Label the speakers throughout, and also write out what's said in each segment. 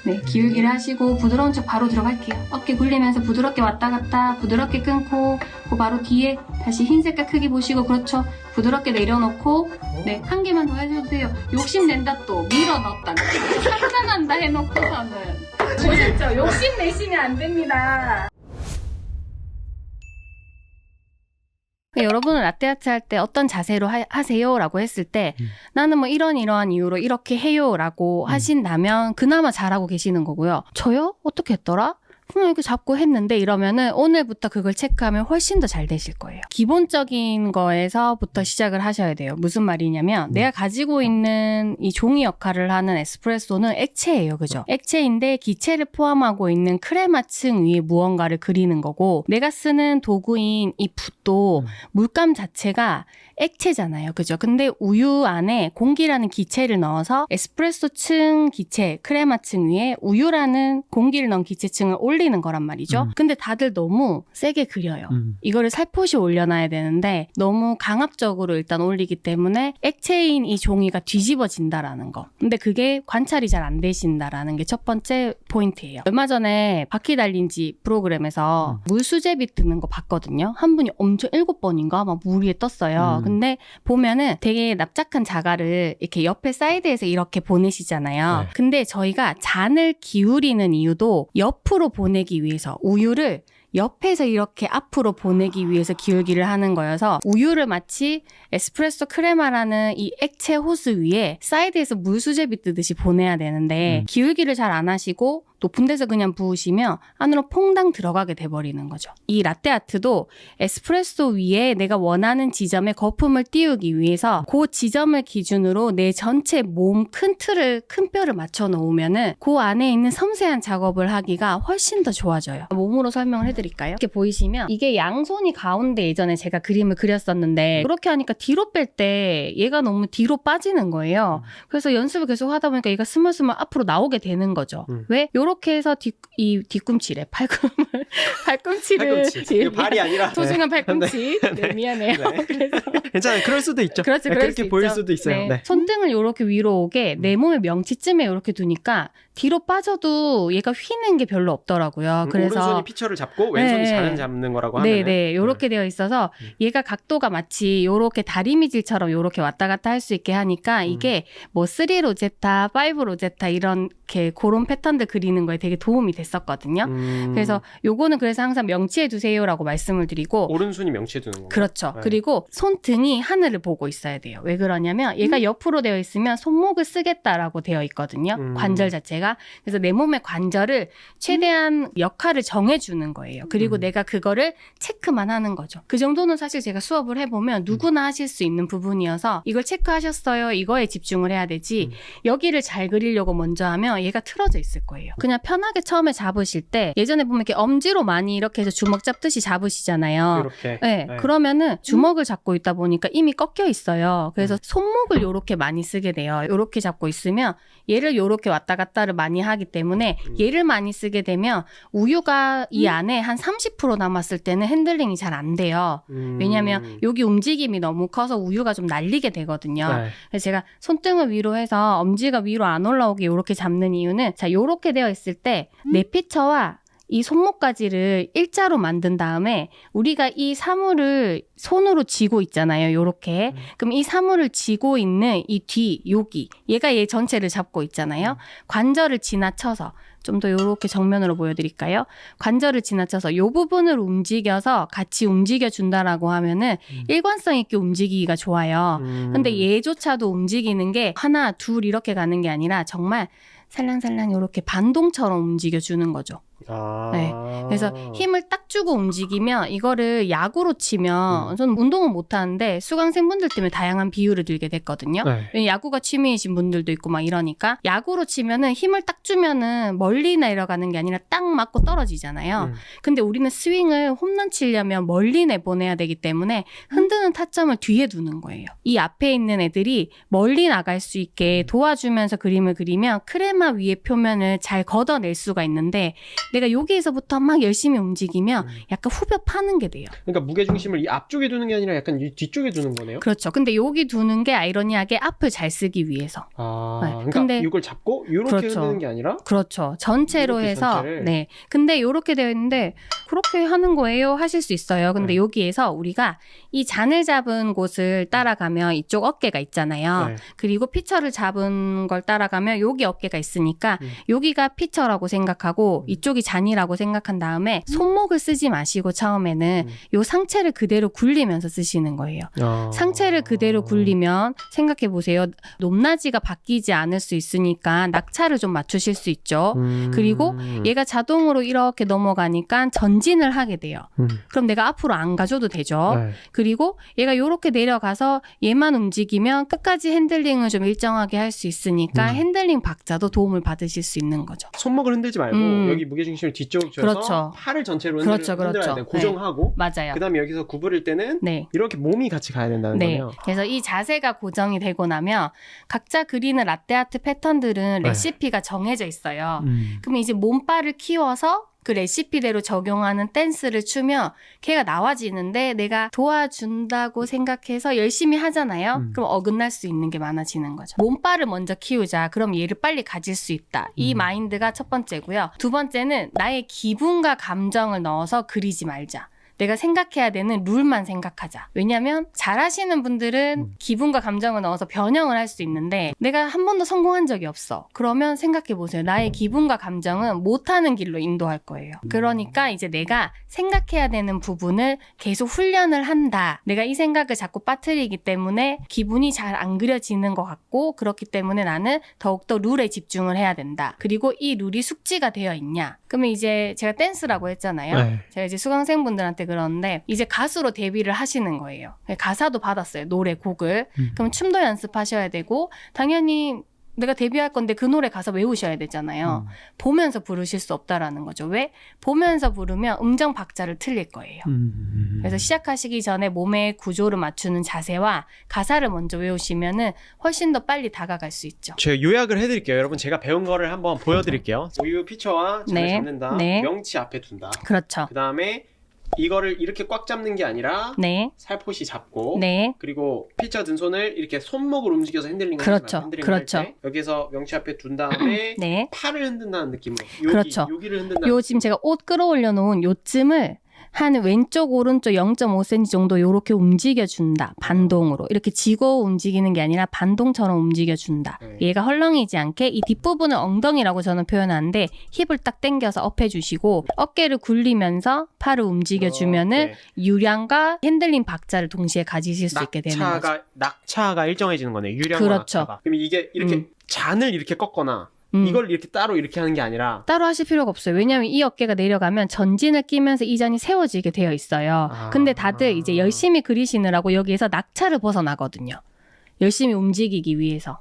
Speaker 1: 네, 기울기를 하시고 부드러운 척 바로 들어갈게요. 어깨 굴리면서 부드럽게 왔다 갔다 부드럽게 끊고 그 바로 뒤에 다시 흰 색깔 크기 보시고 그렇죠. 부드럽게 내려놓고 네, 한 개만 더 해주세요. 욕심낸다 또 밀어 넣었다. 상상한다 해놓고서는 보셨죠? 욕심내시면 안 됩니다. 네, 여러분은 라떼아트 할 때 어떤 자세로 하세요? 라고 했을 때 나는 뭐 이러한 이유로 이렇게 해요 라고 하신다면 그나마 잘하고 계시는 거고요. 저요? 어떻게 했더라? 그냥 이렇게 잡고 했는데 이러면은 오늘부터 그걸 체크하면 훨씬 더 잘 되실 거예요. 기본적인 거에서부터 시작을 하셔야 돼요. 무슨 말이냐면 내가 가지고 있는 이 종이 역할을 하는 에스프레소는 액체예요. 그죠? 액체인데 기체를 포함하고 있는 크레마층 위에 무언가를 그리는 거고 내가 쓰는 도구인 이 붓도 물감 자체가 액체잖아요. 그죠? 근데 우유 안에 공기라는 기체를 넣어서 에스프레소층 기체, 크레마층 위에 우유라는 공기를 넣은 기체층을 올리는 거란 말이죠. 근데 다들 너무 세게 그려요. 이거를 살포시 올려놔야 되는데 너무 강압적으로 일단 올리기 때문에 액체인 이 종이가 뒤집어진다라는 거. 근데 그게 관찰이 잘 안 되신다라는 게 첫 번째 포인트예요. 얼마 전에 바퀴 달린 지 프로그램에서 물수제비 뜨는 거 봤거든요. 한 분이 엄청 7번인가 막 물 위에 떴어요. 근데 보면은 되게 납작한 자갈을 이렇게 옆에 사이드에서 이렇게 보내시잖아요.
Speaker 2: 네.
Speaker 1: 근데 저희가 잔을 기울이는 이유도 옆으로 보내기 위해서 우유를 옆에서 이렇게 앞으로 보내기 위해서 기울기를 하는 거여서 우유를 마치 에스프레소 크레마라는 이 액체 호스 위에 사이드에서 물수제비 뜨듯이 보내야 되는데 기울기를 잘 안 하시고 높은 데서 그냥 부으시면 안으로 퐁당 들어가게 돼버리는 거죠. 이 라떼아트도 에스프레소 위에 내가 원하는 지점에 거품을 띄우기 위해서 그 지점을 기준으로 내 전체 몸 큰 틀을 큰 뼈를 맞춰 놓으면은 그 안에 있는 섬세한 작업을 하기가 훨씬 더 좋아져요. 몸으로 설명을 해드릴까요? 이렇게 보이시면 이게 양손이 가운데 예전에 제가 그림을 그렸었는데 그렇게 하니까 뒤로 뺄 때 얘가 너무 뒤로 빠지는 거예요. 그래서 연습을 계속 하다 보니까 얘가 스물스물 앞으로 나오게 되는 거죠. 왜? 요렇게 해서 이 뒤꿈치래. 팔꿈치를
Speaker 2: 이거 발이 아니라
Speaker 1: 소중한 팔꿈치. 네, 미안해요.
Speaker 2: 네.
Speaker 1: 그래서
Speaker 2: 괜찮아요. 그럴 수도 있죠.
Speaker 1: 그렇지,
Speaker 2: 네,
Speaker 1: 그럴
Speaker 2: 그렇게
Speaker 1: 수
Speaker 2: 보일
Speaker 1: 있죠.
Speaker 2: 수도 있어요.
Speaker 1: 네.
Speaker 2: 네.
Speaker 1: 손등을 이렇게 위로 오게 내 몸의 명치쯤에 이렇게 두니까 뒤로 빠져도 얘가 휘는 게 별로 없더라고요. 그래서
Speaker 2: 오른손이 피처를 잡고 왼손이
Speaker 1: 네.
Speaker 2: 잔을 잡는 거라고 하면
Speaker 1: 네, 이렇게 되어 있어서 얘가 각도가 마치 이렇게 다리미질처럼 이렇게 왔다 갔다 할 수 있게 하니까 이게 뭐 3 로제타, 5 로제타 이렇게 그런 패턴들 그리는 거에 되게 도움이 됐었거든요. 그래서 요거는 그래서 항상 명치해 두세요라고 말씀을 드리고
Speaker 2: 오른손이 명치해 두는 건가요?
Speaker 1: 그렇죠.
Speaker 2: 네.
Speaker 1: 그리고 손등이 하늘을 보고 있어야 돼요. 왜 그러냐면 얘가 옆으로 되어 있으면 손목을 쓰겠다라고 되어 있거든요. 관절 자체가. 그래서 내 몸의 관절을 최대한 역할을 정해주는 거예요. 그리고 내가 그거를 체크만 하는 거죠. 그 정도는 사실 제가 수업을 해보면 누구나 하실 수 있는 부분이어서 이걸 체크하셨어요. 이거에 집중을 해야 되지. 여기를 잘 그리려고 먼저 하면 얘가 틀어져 있을 거예요. 그냥 편하게 처음에 잡으실 때 예전에 보면 이렇게 엄지로 많이 이렇게 해서 주먹 잡듯이 잡으시잖아요.
Speaker 2: 이렇게.
Speaker 1: 네,
Speaker 2: 네.
Speaker 1: 그러면은 주먹을 잡고 있다 보니까 이미 꺾여 있어요. 그래서 손목을 요렇게 많이 쓰게 돼요. 요렇게 잡고 있으면 얘를 요렇게 왔다 갔다를 많이 하기 때문에 얘를 많이 쓰게 되면 우유가 이 안에 한 30% 남았을 때는 핸들링이 잘 안 돼요. 왜냐면 여기 움직임이 너무 커서 우유가 좀 날리게 되거든요.
Speaker 2: 네.
Speaker 1: 그래서 제가 손등을 위로 해서 엄지가 위로 안 올라오게 요렇게 잡는 이유는 자 요렇게 되어 있을 때 내 피처와 이 손목까지를 일자로 만든 다음에 우리가 이 사물을 손으로 쥐고 있잖아요. 요렇게. 그럼 이 사물을 쥐고 있는 이 뒤, 여기. 얘가 얘 전체를 잡고 있잖아요. 관절을 지나쳐서 좀 더 요렇게 정면으로 보여드릴까요? 관절을 지나쳐서 요 부분을 움직여서 같이 움직여준다라고 하면은 일관성 있게 움직이기가 좋아요. 근데 얘조차도 움직이는 게 하나, 둘 이렇게 가는 게 아니라 정말 살랑살랑 이렇게 반동처럼 움직여주는 거죠.
Speaker 2: 아.
Speaker 1: 네. 그래서 힘을 딱 주고 움직이면 이거를 야구로 치면 저는 운동은 못하는데 수강생분들 때문에 다양한 비유를 들게 됐거든요.
Speaker 2: 네.
Speaker 1: 왜냐면 야구가 취미이신 분들도 있고 막 이러니까 야구로 치면은 힘을 딱 주면은 멀리 내려가는 게 아니라 딱 맞고 떨어지잖아요. 근데 우리는 스윙을 홈런 치려면 멀리 내보내야 되기 때문에 흔드는 타점을 뒤에 두는 거예요. 이 앞에 있는 애들이 멀리 나갈 수 있게 도와주면서 그림을 그리면 크레마 위의 표면을 잘 걷어낼 수가 있는데 내가 여기에서부터 막 열심히 움직이면 약간 후벼 파는 게 돼요.
Speaker 2: 그러니까 무게 중심을 이 앞쪽에 두는 게 아니라 약간 이 뒤쪽에 두는 거네요.
Speaker 1: 그렇죠. 근데 여기 두는 게 아이러니하게 앞을 잘 쓰기 위해서.
Speaker 2: 아,
Speaker 1: 네.
Speaker 2: 그러니까
Speaker 1: 근데
Speaker 2: 이걸 잡고 이렇게
Speaker 1: 그렇죠.
Speaker 2: 흔드는 게 아니라
Speaker 1: 그렇죠. 전체로
Speaker 2: 이렇게
Speaker 1: 해서
Speaker 2: 전체를.
Speaker 1: 네. 근데 이렇게 되어 있는데 그렇게 하는 거예요 하실 수 있어요. 근데
Speaker 2: 네.
Speaker 1: 여기에서 우리가 이 잔을 잡은 곳을 따라가면 이쪽 어깨가 있잖아요.
Speaker 2: 네.
Speaker 1: 그리고 피처를 잡은 걸 따라가면 여기 어깨가 있으니까 여기가 피처라고 생각하고 이쪽이 잔이라고 생각한 다음에 손목을 쓰지 마시고 처음에는 요 상체를 그대로 굴리면서 쓰시는 거예요. 상체를 그대로 굴리면 생각해 보세요. 높낮이가 바뀌지 않을 수 있으니까 낙차를 좀 맞추실 수 있죠. 그리고 얘가 자동으로 이렇게 넘어가니까 전진을 하게 돼요. 그럼 내가 앞으로 안 가줘도 되죠.
Speaker 2: 네.
Speaker 1: 그리고 얘가 이렇게 내려가서 얘만 움직이면 끝까지 핸들링을 좀 일정하게 할 수 있으니까 핸들링 박자도 도움을 받으실 수 있는 거죠.
Speaker 2: 손목을 흔들지 말고 여기 무게 중심을 뒤쪽으로 줘서
Speaker 1: 그렇죠.
Speaker 2: 팔을 전체로
Speaker 1: 그렇죠,
Speaker 2: 흔들어야
Speaker 1: 그렇죠.
Speaker 2: 돼. 고정하고
Speaker 1: 맞아요.
Speaker 2: 그다음에 여기서 구부릴 때는
Speaker 1: 네.
Speaker 2: 이렇게 몸이 같이 가야 된다는
Speaker 1: 네.
Speaker 2: 거네요.
Speaker 1: 그래서 이 자세가 고정이 되고 나면 각자 그리는 라떼아트 패턴들은
Speaker 2: 네.
Speaker 1: 레시피가 정해져 있어요. 그럼 이제 몸발을 키워서 그 레시피대로 적용하는 댄스를 추면 걔가 나와지는데 내가 도와준다고 생각해서 열심히 하잖아요. 그럼 어긋날 수 있는 게 많아지는 거죠. 몸발을 먼저 키우자. 그럼 얘를 빨리 가질 수 있다. 이 마인드가 첫 번째고요. 두 번째는 나의 기분과 감정을 넣어서 그리지 말자. 내가 생각해야 되는 룰만 생각하자. 왜냐하면 잘하시는 분들은 기분과 감정을 넣어서 변형을 할 수 있는데 내가 한 번도 성공한 적이 없어. 그러면 생각해 보세요. 나의 기분과 감정은 못하는 길로 인도할 거예요. 그러니까 이제 내가 생각해야 되는 부분을 계속 훈련을 한다. 내가 이 생각을 자꾸 빠뜨리기 때문에 기분이 잘 안 그려지는 것 같고 그렇기 때문에 나는 더욱더 룰에 집중을 해야 된다. 그리고 이 룰이 숙지가 되어 있냐. 그러면 이제 제가 댄스라고 했잖아요.
Speaker 2: 네.
Speaker 1: 제가 이제 수강생분들한테 그러는데 이제 가수로 데뷔를 하시는 거예요. 가사도 받았어요. 노래 곡을. 그럼 춤도 연습하셔야 되고 당연히 내가 데뷔할 건데 그 노래 가사 외우셔야 되잖아요. 보면서 부르실 수 없다라는 거죠. 왜? 보면서 부르면 음정 박자를 틀릴 거예요. 그래서 시작하시기 전에 몸의 구조를 맞추는 자세와 가사를 먼저 외우시면은 훨씬 더 빨리 다가갈 수 있죠.
Speaker 2: 제가 요약을 해드릴게요. 여러분 제가 배운 거를 한번 보여드릴게요. 우유 피처와 잔을
Speaker 1: 네.
Speaker 2: 잡는다.
Speaker 1: 네.
Speaker 2: 명치 앞에 둔다.
Speaker 1: 그렇죠.
Speaker 2: 그 다음에 이거를 이렇게 꽉 잡는 게 아니라
Speaker 1: 네.
Speaker 2: 살포시 잡고
Speaker 1: 네.
Speaker 2: 그리고 피처 든 손을 이렇게 손목으로 움직여서 핸들링을
Speaker 1: 그렇죠.
Speaker 2: 하지 말고
Speaker 1: 그렇죠.
Speaker 2: 할 때 여기서 명치 앞에 둔 다음에
Speaker 1: 네.
Speaker 2: 팔을 흔든다는 느낌으로
Speaker 1: 그렇죠.
Speaker 2: 여기를 흔든다.
Speaker 1: 요 지금 제가 옷 끌어올려 놓은 요쯤을 한 왼쪽 오른쪽 0.5cm 정도 요렇게 움직여준다. 반동으로. 이렇게 쥐고 움직이는 게 아니라 반동처럼 움직여준다.
Speaker 2: 네.
Speaker 1: 얘가 헐렁이지 않게 이 뒷부분을 엉덩이라고 저는 표현하는데 힙을 딱 당겨서 업해주시고 어깨를 굴리면서 팔을 움직여주면은 유량과 핸들링 박자를 동시에 가지실 수 있게 되는 거죠.
Speaker 2: 낙차가 일정해지는 거네. 유량과
Speaker 1: 그렇죠.
Speaker 2: 낙차가. 그럼 이게 이렇게 잔을 이렇게 꺾거나 이걸 이렇게 따로 이렇게 하는 게 아니라
Speaker 1: 따로 하실 필요가 없어요. 왜냐하면 이 어깨가 내려가면 전진을 끼면서 이 잔이 세워지게 되어 있어요. 근데 다들 이제 열심히 그리시느라고 여기에서 낙차를 벗어나거든요. 열심히 움직이기 위해서.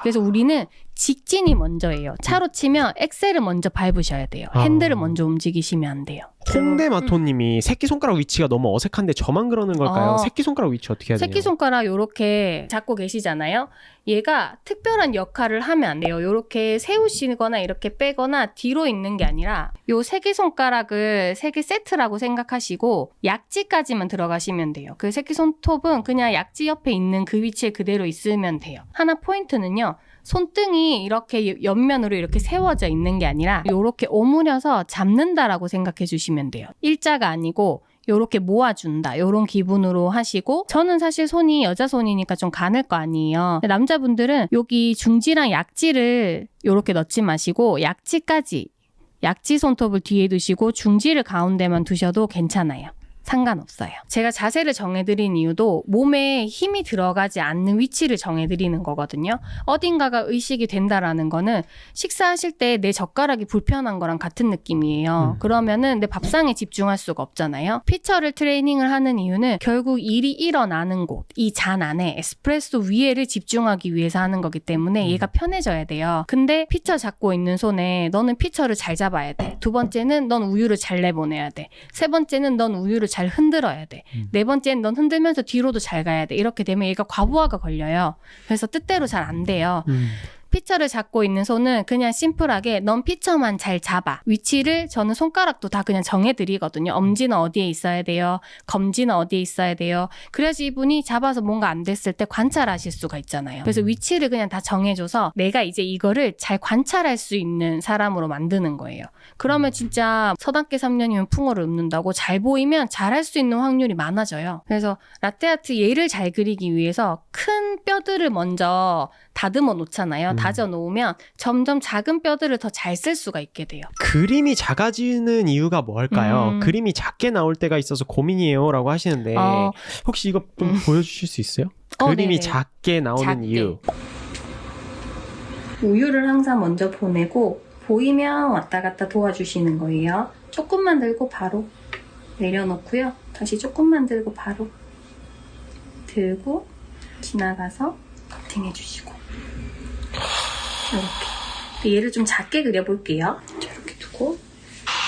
Speaker 1: 그래서 우리는 직진이 먼저예요. 차로 치면 엑셀을 먼저 밟으셔야 돼요. 핸들을 먼저 움직이시면 안 돼요.
Speaker 2: 홍대마토님이 새끼손가락 위치가 너무 어색한데 저만 그러는 걸까요? 새끼손가락 위치 어떻게 해야 돼요?
Speaker 1: 새끼손가락 요렇게 잡고 계시잖아요. 얘가 특별한 역할을 하면 안 돼요. 요렇게 세우시거나 이렇게 빼거나 뒤로 있는 게 아니라 요 새끼손가락을 3개 세트라고 생각하시고 약지까지만 들어가시면 돼요. 그 새끼손톱은 그냥 약지 옆에 있는 그 위치에 그대로 있으면 돼요. 하나 포인트는요. 손등이 이렇게 옆면으로 이렇게 세워져 있는 게 아니라 요렇게 오므려서 잡는다라고 생각해 주시면 돼요. 일자가 아니고 요렇게 모아준다. 요런 기분으로 하시고 저는 사실 손이 여자 손이니까 좀 가늘 거 아니에요. 남자분들은 여기 중지랑 약지를 요렇게 넣지 마시고 약지까지 약지 손톱을 뒤에 두시고 중지를 가운데만 두셔도 괜찮아요. 상관없어요. 제가 자세를 정해드린 이유도 몸에 힘이 들어가지 않는 위치를 정해드리는 거거든요. 어딘가가 의식이 된다라는 거는 식사하실 때 내 젓가락이 불편한 거랑 같은 느낌이에요. 그러면은 내 밥상에 집중할 수가 없잖아요. 피처를 트레이닝을 하는 이유는 결국 일이 일어나는 곳, 이 잔 안에 에스프레소 위에를 집중하기 위해서 하는 거기 때문에 얘가 편해져야 돼요. 근데 피처 잡고 있는 손에 너는 피처를 잘 잡아야 돼. 두 번째는 넌 우유를 잘 내보내야 돼. 세 번째는 넌 우유를 잘 흔들어야 돼. 네 번째는 넌 흔들면서 뒤로도 잘 가야 돼. 이렇게 되면 얘가 과부하가 걸려요. 그래서 뜻대로 잘 안 돼요. 피처를 잡고 있는 손은 그냥 심플하게 넌 피처만 잘 잡아. 위치를 저는 손가락도 다 그냥 정해드리거든요. 엄지는 어디에 있어야 돼요. 검지는 어디에 있어야 돼요. 그래야지 이분이 잡아서 뭔가 안 됐을 때 관찰하실 수가 있잖아요. 그래서 위치를 그냥 다 정해줘서 내가 이제 이거를 잘 관찰할 수 있는 사람으로 만드는 거예요. 그러면 진짜 서당계 3년이면 풍어를 읊는다고 잘 보이면 잘할 수 있는 확률이 많아져요. 그래서 라떼아트 얘를 잘 그리기 위해서 큰 뼈들을 먼저 다듬어 놓잖아요. 다져 놓으면 점점 작은 뼈들을 더 잘 쓸 수가 있게 돼요.
Speaker 2: 그림이 작아지는 이유가 뭘까요? 그림이 작게 나올 때가 있어서 고민이에요 라고 하시는데 혹시 이거 좀 보여주실 수 있어요? 그림이
Speaker 1: 네네.
Speaker 2: 작게 나오는
Speaker 1: 작게.
Speaker 2: 이유.
Speaker 1: 우유를 항상 먼저 보내고 보이면 왔다 갔다 도와주시는 거예요. 조금만 들고 바로 내려놓고요. 다시 조금만 들고 바로 들고 지나가서 커팅해 주시고 이렇게. 얘를 좀 작게 그려볼게요. 자, 이렇게 두고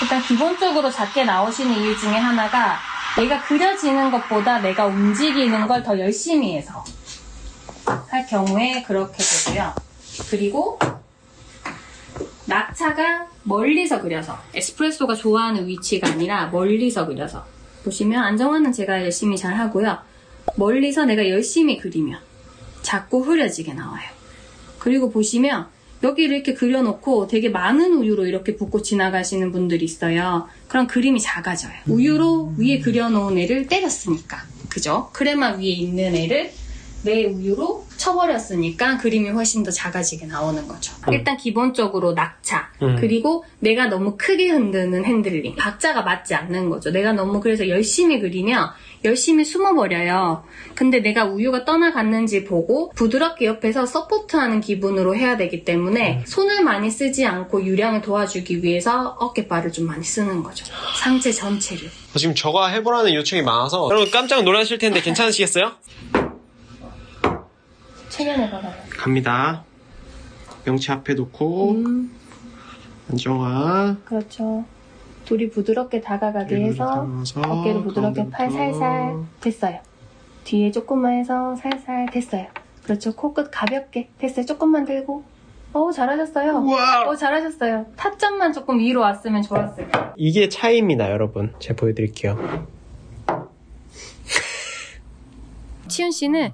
Speaker 1: 일단 기본적으로 작게 나오시는 이유 중에 하나가 얘가 그려지는 것보다 내가 움직이는 걸 더 열심히 해서 할 경우에 그렇게 되고요. 그리고 낙차가 멀리서 그려서 에스프레소가 좋아하는 위치가 아니라 멀리서 그려서 보시면 안정화는 제가 열심히 잘 하고요. 멀리서 내가 열심히 그리면 자꾸 흐려지게 나와요. 그리고 보시면 여기를 이렇게 그려놓고 되게 많은 우유로 이렇게 붓고 지나가시는 분들이 있어요. 그럼 그림이 작아져요. 우유로 위에 그려놓은 애를 때렸으니까. 그죠? 크레마 위에 있는 애를 내 우유로 쳐버렸으니까 그림이 훨씬 더 작아지게 나오는 거죠. 일단 기본적으로 낙차, 그리고 내가 너무 크게 흔드는 핸들링, 박자가 맞지 않는 거죠. 내가 너무 그래서 열심히 그리면 열심히 숨어버려요. 근데 내가 우유가 떠나갔는지 보고 부드럽게 옆에서 서포트하는 기분으로 해야 되기 때문에 손을 많이 쓰지 않고 유량을 도와주기 위해서 어깨바를 좀 많이 쓰는 거죠. 상체 전체를.
Speaker 2: 지금 저가 해보라는 요청이 많아서 여러분 깜짝 놀라실 텐데 괜찮으시겠어요?
Speaker 1: 체면해봐봐요.
Speaker 2: 갑니다. 명치 앞에 놓고 안정화.
Speaker 1: 그렇죠. 둘이 부드럽게 다가가게 해서 어깨를 부드럽게 팔 살살 됐어요. 뒤에 조금만 해서 살살 됐어요. 그렇죠. 코끝 가볍게 됐어요. 조금만 들고. 잘하셨어요.
Speaker 2: 우와.
Speaker 1: 잘하셨어요. 타점만 조금 위로 왔으면 좋았을 거예요.
Speaker 2: 이게 차이입니다, 여러분. 제가 보여드릴게요.
Speaker 1: 치윤 씨는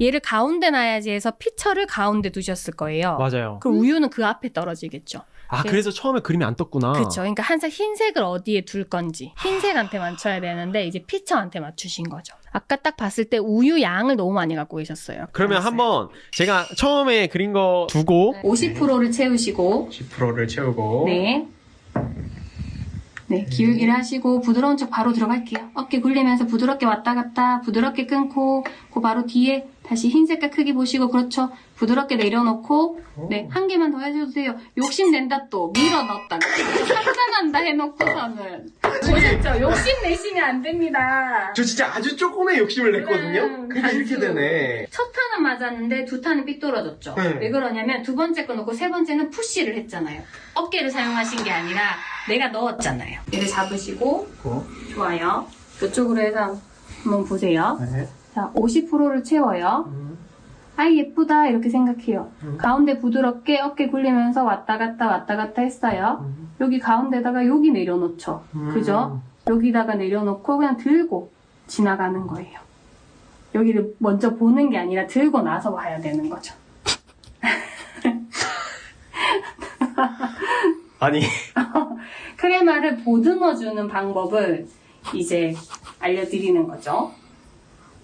Speaker 1: 얘를 가운데 놔야지 해서 피처를 가운데 두셨을 거예요.
Speaker 2: 맞아요.
Speaker 1: 그럼 우유는 그 앞에 떨어지겠죠.
Speaker 2: 그래서 처음에 그림이 안 떴구나.
Speaker 1: 그렇죠. 그러니까 항상 흰색을 어디에 둘 건지 흰색한테 맞춰야 되는데 이제 피처한테 맞추신 거죠. 아까 딱 봤을 때 우유 양을 너무 많이 갖고 계셨어요.
Speaker 2: 그러면 한번 제가 처음에 그린 거 두고
Speaker 1: 50%를 채우시고
Speaker 2: 10%를 채우고
Speaker 1: 네, 기울기를 하시고 부드러운 쪽 바로 들어갈게요. 어깨 굴리면서 부드럽게 왔다 갔다 부드럽게 끊고 그 바로 뒤에 다시 흰 색깔 크기 보시고 그렇죠. 부드럽게 내려놓고 네, 한 개만 더 해줘도 돼요. 욕심낸다 또 밀어 넣었다가 상상한다 해놓고서는 보셨죠? 욕심내시면 안 됩니다.
Speaker 2: 저 진짜 아주 조금의 욕심을 냈거든요. 그게 이렇게 되네.
Speaker 1: 첫 탄은 맞았는데 두 탄은 삐뚤어졌죠.
Speaker 2: 네.
Speaker 1: 왜 그러냐면 두 번째 거 놓고 세 번째는 푸시를 했잖아요. 어깨를 사용하신 게 아니라 내가 넣었잖아요. 얘를 잡으시고 좋아요. 이쪽으로 해서 한번 보세요.
Speaker 2: 네.
Speaker 1: 자, 50%를 채워요. 아이 예쁘다 이렇게 생각해요. 가운데 부드럽게 어깨 굴리면서 왔다 갔다 했어요. 여기 가운데다가 여기 내려놓죠. 그죠? 여기다가 내려놓고 그냥 들고 지나가는 거예요. 여기를 먼저 보는 게 아니라 들고 나서 봐야 되는 거죠.
Speaker 2: 아니
Speaker 1: 크레마를 보듬어주는 방법을 이제 알려드리는 거죠.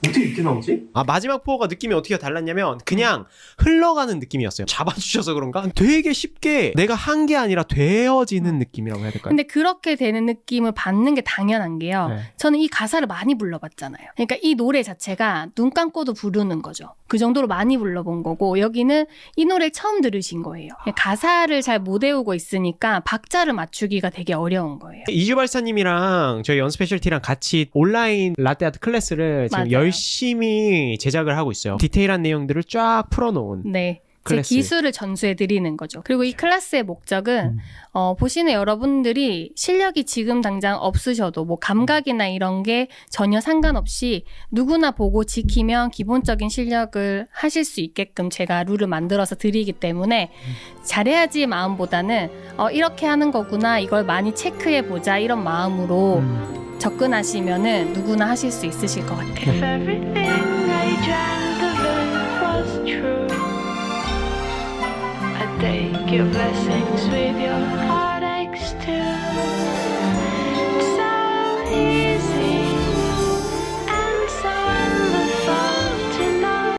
Speaker 2: 어떻게 이렇게 나오지? 마지막 포어가 느낌이 어떻게 달랐냐면 그냥 흘러가는 느낌이었어요. 잡아주셔서 그런가? 되게 쉽게 내가 한 게 아니라 되어지는 느낌이라고 해야 될까요?
Speaker 1: 근데 그렇게 되는 느낌을 받는 게 당연한 게요.
Speaker 2: 네.
Speaker 1: 저는 이 가사를 많이 불러봤잖아요. 그러니까 이 노래 자체가 눈 감고도 부르는 거죠. 그 정도로 많이 불러본 거고 여기는 이 노래를 처음 들으신 거예요. 가사를 잘 못 외우고 있으니까 박자를 맞추기가 되게 어려운 거예요.
Speaker 2: 이주 발사님이랑 저희 연스페셜티랑 같이 온라인 라떼아트 클래스를 지금
Speaker 1: 맞아요.
Speaker 2: 열심히 제작을 하고 있어요. 디테일한 내용들을 쫙 풀어놓은.
Speaker 1: 네. 제
Speaker 2: 클래스.
Speaker 1: 기술을 전수해 드리는 거죠. 그리고 이 클래스의 목적은 보시는 여러분들이 실력이 지금 당장 없으셔도 뭐 감각이나 이런 게 전혀 상관없이 누구나 보고 지키면 기본적인 실력을 하실 수 있게끔 제가 룰을 만들어서 드리기 때문에 잘해야지 마음보다는 이렇게 하는 거구나, 이걸 많이 체크해 보자, 이런 마음으로 접근하시면은 누구나 하실 수 있으실 것 같아요.
Speaker 3: If everything I dreamt of it was true, I take your blessings with your heart.